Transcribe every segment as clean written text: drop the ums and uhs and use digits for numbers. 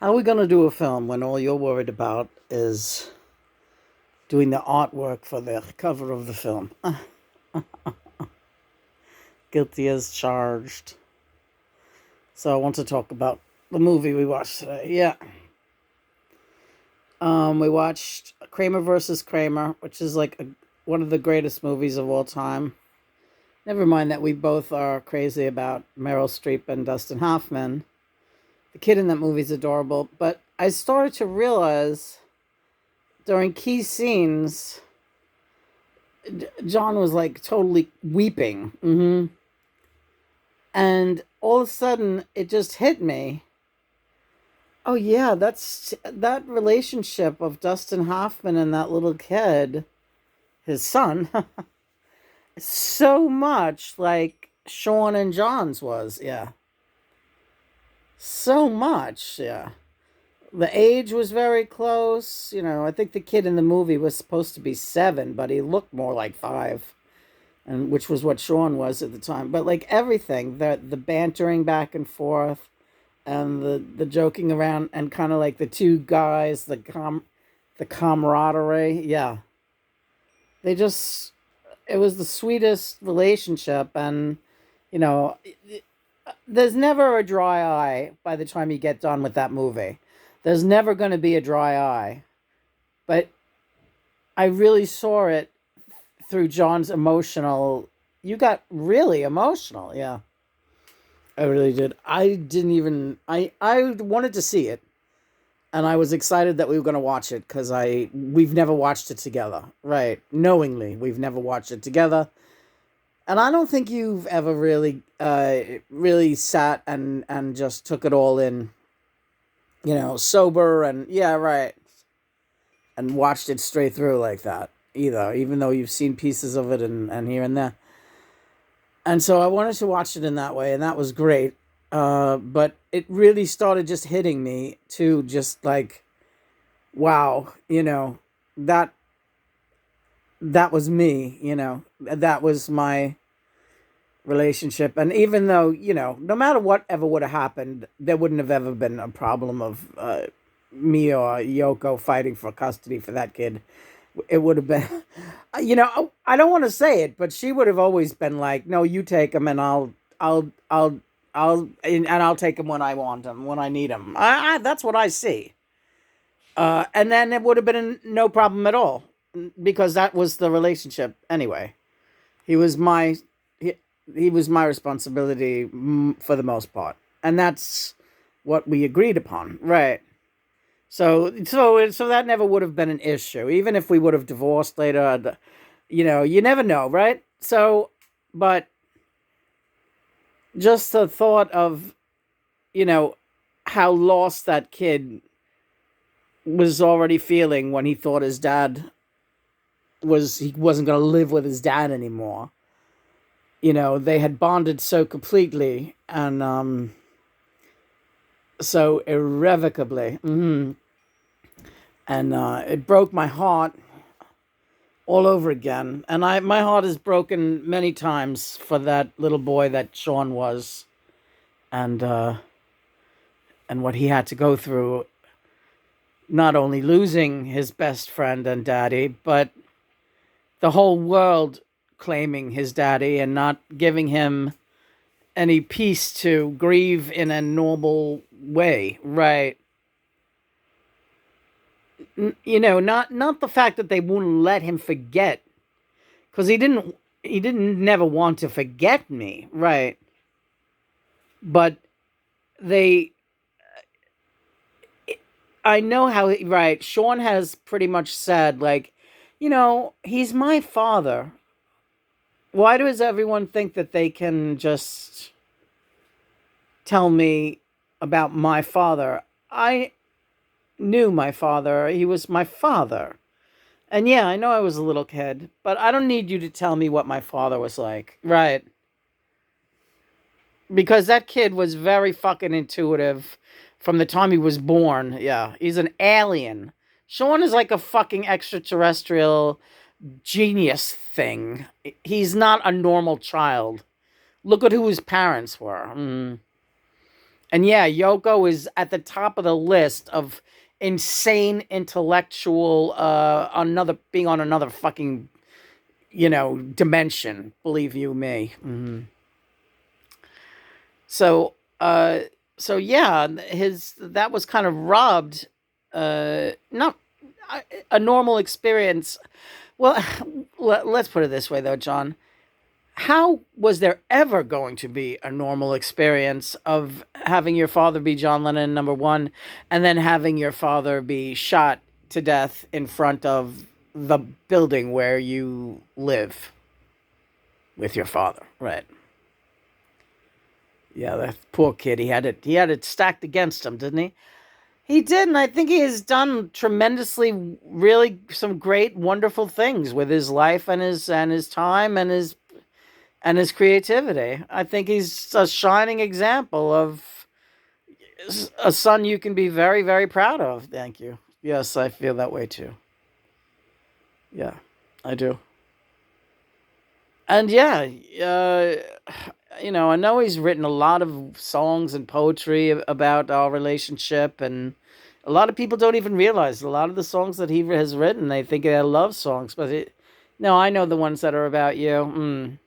How are we going to do a film when all you're worried about is doing the artwork for the cover of the film? Guilty as charged. So I want to talk about the movie we watched today. Yeah. We watched Kramer versus Kramer, which is like one of the greatest movies of all time. Never mind that we both are crazy about Meryl Streep and Dustin Hoffman. The kid in that movie is adorable, but I started to realize during key scenes, John was like totally weeping. And all of a sudden, it just hit me. Oh, yeah, that's that relationship of Dustin Hoffman and that little kid, his son, so much like Sean and John's was. Yeah. So much. Yeah. The age was very close. I think the kid in the movie was supposed to be 7, but he looked more like 5, and which was what Sean was at the time. But like everything, the bantering back and forth, and the joking around, and kind of like the two guys, the camaraderie. Yeah, they just it was the sweetest relationship, and you know, there's never a dry eye by the time you get done with that movie. There's never going to be a dry eye, but I really saw it through John's emotional. You got really emotional, yeah. I really did. I didn't even. I wanted to see it, and I was excited that we were going to watch it because we've never watched it together, right? Knowingly, we've never watched it together, and I don't think you've ever really sat and just took it all in, sober and yeah, right, and watched it straight through like that either. Even though you've seen pieces of it and here and there. And so I wanted to watch it in that way, and that was great. But it really started just hitting me too, just like, wow, that that was me, that was my relationship. And even though, no matter what ever would have happened, there wouldn't have ever been a problem of me or Yoko fighting for custody for that kid. It would have been, I don't want to say it, but she would have always been like, no, you take him, and I'll take him when I want him, when I need him. That's what I see. And then it would have been no problem at all, because that was the relationship anyway. He was my he, he was my responsibility, for the most part, and that's what we agreed upon, right? So that never would have been an issue, even if we would have divorced later. You never know, right? So, but just the thought of, you know, how lost that kid was already feeling when he thought his dad he wasn't going to live with his dad anymore. They had bonded so completely and so irrevocably. And it broke my heart all over again. And my heart is broken many times for that little boy that Sean was, and what he had to go through, not only losing his best friend and daddy, but the whole world claiming his daddy and not giving him any peace to grieve in a normal way, right? Not the fact that they wouldn't let him forget, because he didn't never want to forget me, right? But they I know how right, Sean has pretty much said, like, he's my father. Why does everyone think that they can just tell me about my father? I knew my father. He was my father. And yeah, I know I was a little kid, but I don't need you to tell me what my father was like. Right. Because that kid was very fucking intuitive from the time he was born. Yeah, he's an alien. Sean is like a fucking extraterrestrial genius thing. He's not a normal child. Look at who his parents were. And yeah, Yoko is at the top of the list of insane intellectual another being on another fucking, dimension, believe you me. So so yeah, his that was kind of robbed, not a normal experience. Well, let's put it this way though, John. How was there ever going to be a normal experience of having your father be John Lennon, number one, and then having your father be shot to death in front of the building where you live with your father? Right. Yeah, that poor kid. He had it stacked against him, didn't he? He did, and I think he has done tremendously, really some great, wonderful things with his life and his time and his creativity. I think he's a shining example of a son you can be very, very proud of. Thank you. Yes, I feel that way too. Yeah, I do. And yeah, I know he's written a lot of songs and poetry about our relationship, and a lot of people don't even realize a lot of the songs that he has written. They think they're love songs, but no, I know the ones that are about you.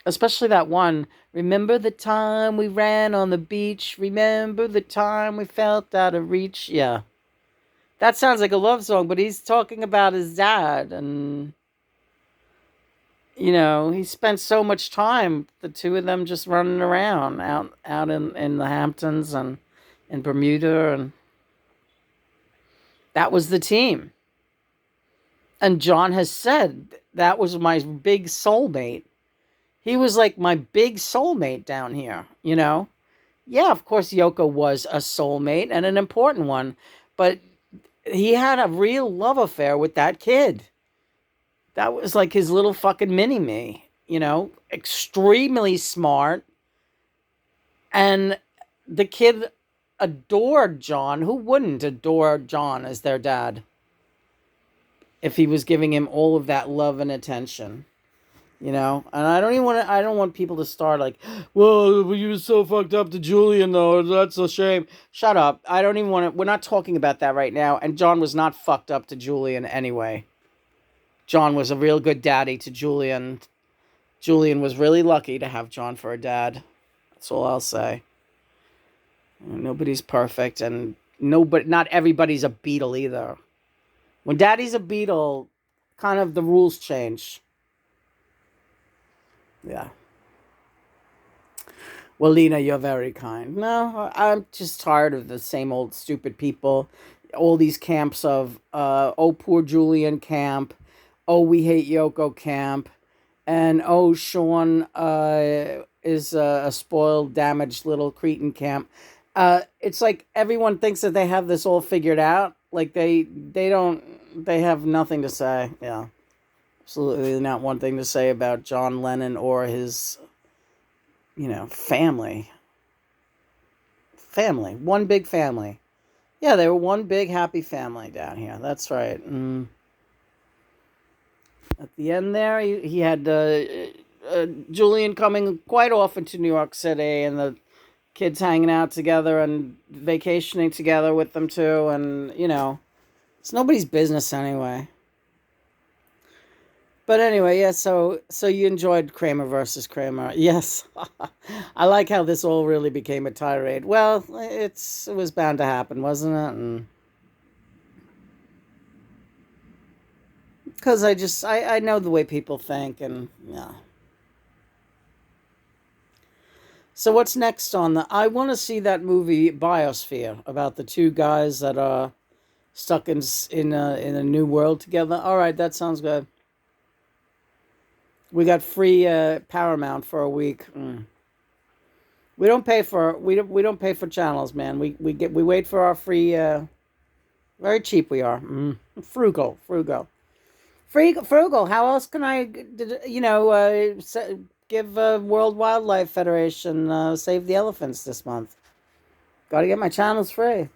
Especially that one. Remember the time we ran on the beach. Remember the time we felt out of reach. Yeah, that sounds like a love song, but he's talking about his dad, and he spent so much time, the two of them just running around out in the Hamptons and in Bermuda, and that was the team. And John has said that was my big soulmate. He was like my big soulmate down here, Yeah, of course Yoko was a soulmate and an important one, but he had a real love affair with that kid. That was like his little fucking mini me, extremely smart. And the kid adored John. Who wouldn't adore John as their dad if he was giving him all of that love and attention? And I don't want people to start like, well, you were so fucked up to Julian though, that's a shame. Shut up. I don't even want to, we're not talking about that right now, and John was not fucked up to Julian anyway. John was a real good daddy to Julian. Julian was really lucky to have John for a dad. That's all I'll say. Nobody's perfect, and not everybody's a Beatle either. When daddy's a Beatle, kind of the rules change. Yeah. Well, Lena, you're very kind. No, I'm just tired of the same old stupid people. All these camps of, oh, poor Julian camp. Oh, we hate Yoko camp. And, oh, Sean is a spoiled, damaged little cretin camp. It's like everyone thinks that they have this all figured out. Like they don't, they have nothing to say. Yeah. Absolutely not one thing to say about John Lennon or his, family. Family. One big family. Yeah, they were one big happy family down here. That's right. At the end there, he had Julian coming quite often to New York City, and the kids hanging out together and vacationing together with them too. And, it's nobody's business anyway. But anyway, yeah, so you enjoyed Kramer versus Kramer. Yes. I like how this all really became a tirade. Well, it was bound to happen, wasn't it? And because I know the way people think, and yeah. So what's next on the I want to see that movie Biosphere about the two guys that are stuck in a new world together. All right, that sounds good. We got free Paramount for a week. We don't pay for channels, man. We wait for our free. Very cheap we are. Frugal. Frugal. How else can I, give World Wildlife Federation Save the Elephants this month? Got to get my channels free.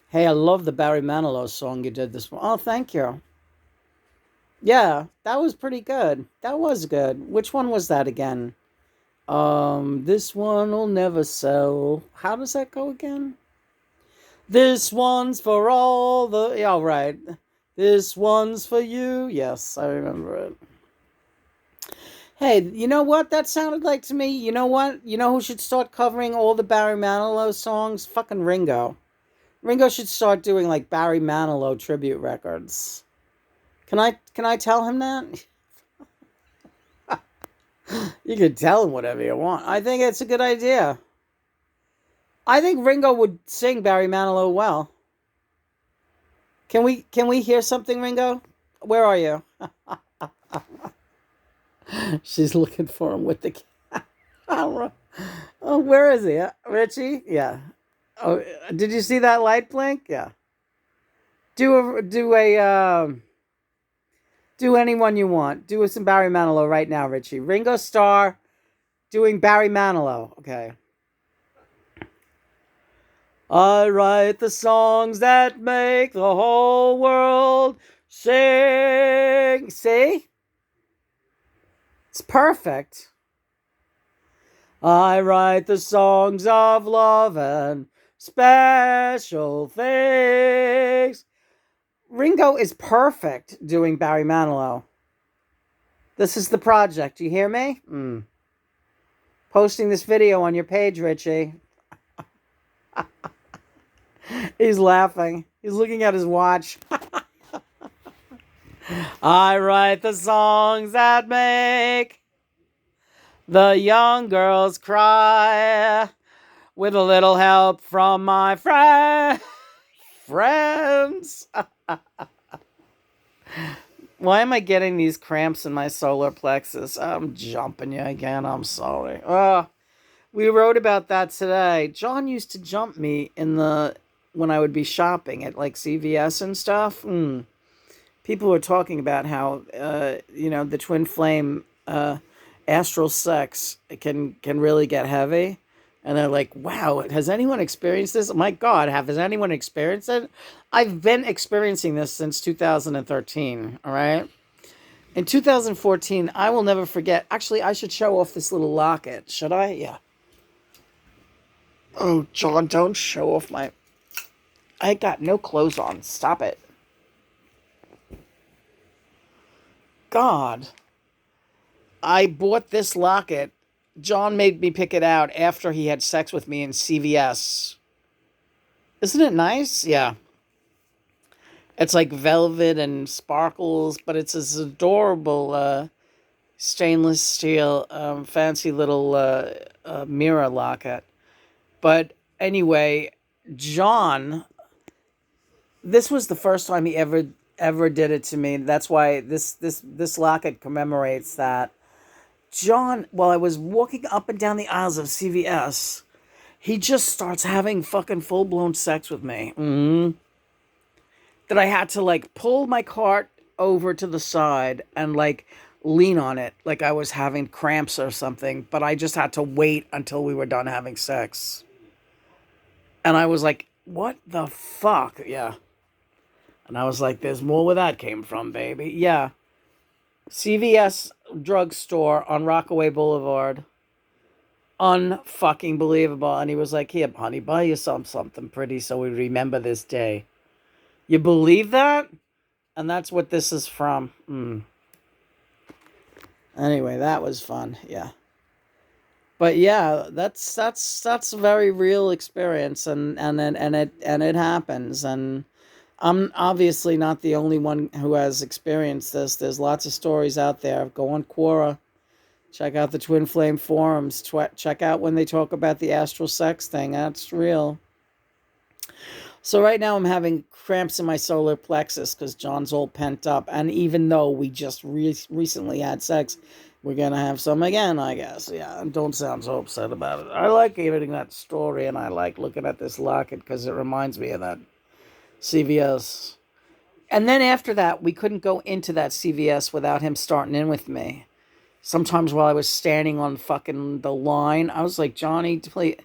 Hey, I love the Barry Manilow song you did this one. Oh, thank you. Yeah, that was pretty good. That was good. Which one was that again? This one will never sell. How does that go again? This one's for all the... Yeah, right. This one's for you. Yes, I remember it. Hey, you know what that sounded like to me? You know what? You know who should start covering all the Barry Manilow songs? Fucking Ringo. Ringo should start doing like Barry Manilow tribute records. Can I tell him that? You can tell him whatever you want. I think it's a good idea. I think Ringo would sing Barry Manilow well. Can we hear something, Ringo? Where are you? She's looking for him with the camera. Oh, where is he? Richie? Yeah. Oh, did you see that light blink? Yeah. Do anyone you want. Do some Barry Manilow right now, Richie. Ringo Starr doing Barry Manilow. Okay. I write the songs that make the whole world sing. See? It's perfect. I write the songs of love and special things. Ringo is perfect doing Barry Manilow. This is the project. You hear me? Posting this video on your page, Richie. He's laughing. He's looking at his watch. I write the songs that make the young girls cry with a little help from my friends. Why am I getting these cramps in my solar plexus? I'm jumping you again. I'm sorry. We wrote about that today. John used to jump me when I would be shopping at like CVS and stuff. People were talking about how the twin flame astral sex can really get heavy. And they're like, wow, has anyone experienced this? My God, has anyone experienced it? I've been experiencing this since 2013, all right? In 2014, I will never forget. Actually, I should show off this little locket. Should I? Yeah. Oh, John, don't show off my... I got no clothes on. Stop it. God. I bought this locket. John made me pick it out after he had sex with me in CVS. Isn't it nice? Yeah. It's like velvet and sparkles, but it's this adorable stainless steel fancy little mirror locket. But anyway, John, this was the first time he ever did it to me. That's why this locket commemorates that. John, while I was walking up and down the aisles of CVS, he just starts having fucking full-blown sex with me. That I had to, like, pull my cart over to the side and, like, lean on it like I was having cramps or something. But I just had to wait until we were done having sex. And I was like, what the fuck? Yeah. And I was like, there's more where that came from, baby. Yeah. CVS drugstore on Rockaway Boulevard. Unfucking believable. And he was like, here, honey, buy yourself something pretty so we remember this day. You believe that? And that's what this is from. Anyway, that was fun. Yeah. But yeah, that's a very real experience, and it happens, and I'm obviously not the only one who has experienced this. There's lots of stories out there. Go on Quora, check out the Twin Flame forums, check out when they talk about the astral sex thing. That's real. So right now I'm having cramps in my solar plexus because John's all pent up, and even though we just recently had sex, we're going to have some again, I guess. Yeah, don't sound so upset about it. I like hearing that story, and I like looking at this locket because it reminds me of that CVS. And then after that, we couldn't go into that CVS without him starting in with me. Sometimes while I was standing on fucking the line, I was like, Johnny, please.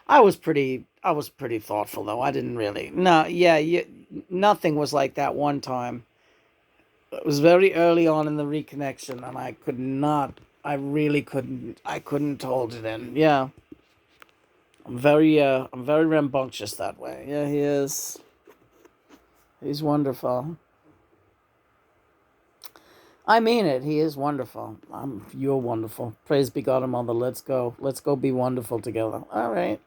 I was pretty thoughtful, though. I didn't really. No, yeah, nothing was like that one time. It was very early on in the reconnection, and I really couldn't. I couldn't hold it in. Yeah, I'm very rambunctious that way. Yeah, he is. He's wonderful. I mean it. He is wonderful. You're wonderful. Praise be God and Mother. Let's go. Let's go be wonderful together. All right.